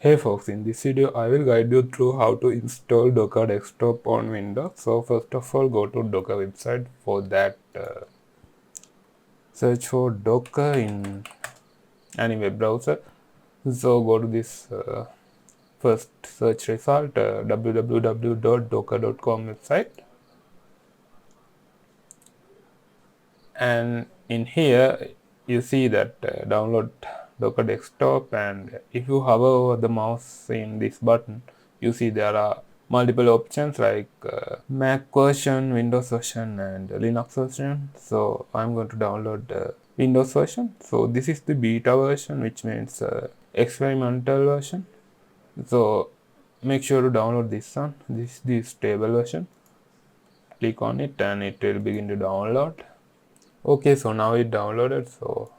Hey folks, in this video I will guide you through how to install Docker Desktop on Windows. So first of all, go to Docker website. For that, search for Docker in any web browser. So go to this first search result, www.docker.com website, and in here you see that download Docker Desktop, and if you hover over the mouse in this button, you see there are multiple options like Mac version, Windows version, and Linux version. So I'm going to download the Windows version. So this is the beta version, which means experimental version. So make sure to download this one. This is the stable version. Click on it and it will begin to download. Okay, so now it downloaded. So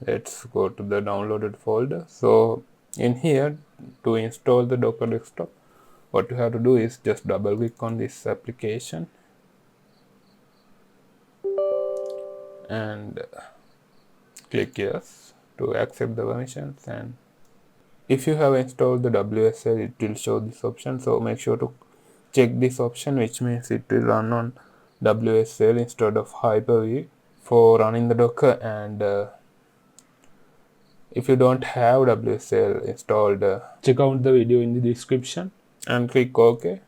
let's go to the downloaded folder. So in here, to install the Docker Desktop, what you have to do is just double click on this application and click yes to accept the permissions. And if you have installed the WSL, it will show this option. So make sure to check this option, which means it will run on WSL instead of Hyper-V for running the Docker. And if you don't have WSL installed, check out the video in the description and click OK.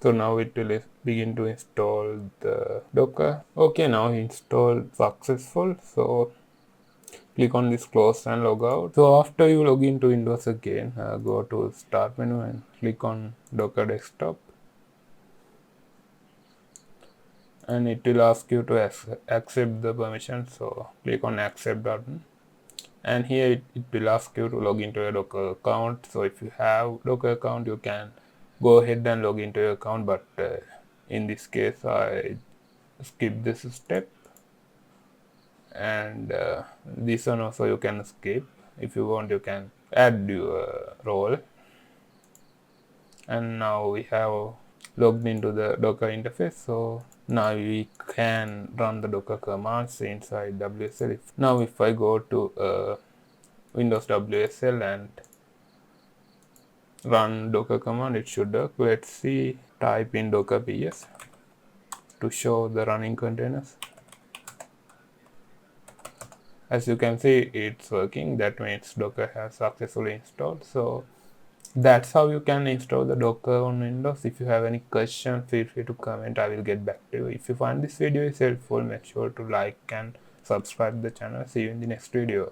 So now it will begin to install the Docker. Okay, now installed successful. So click on this close and log out. So after you log into Windows again, go to start menu and click on Docker Desktop. And it will ask you to accept the permission. So click on accept button. And here it will ask you to log into your Docker account. So if you have Docker account, you can go ahead and log into your account, but in this case I skip this step, and this one also you can skip. If you want, you can add your role. And now we have logged into the Docker interface. So now we can run the Docker commands inside WSL. Now if I go to Windows WSL and run Docker command, it should work. Let's see, type in docker ps to show the running containers. As you can see, it's working. That means Docker has successfully installed. So that's how you can install the Docker on Windows. If you have any question, feel free to comment. I will get back to you. If you find this video is helpful, make sure to like and subscribe the channel. See you in the next video.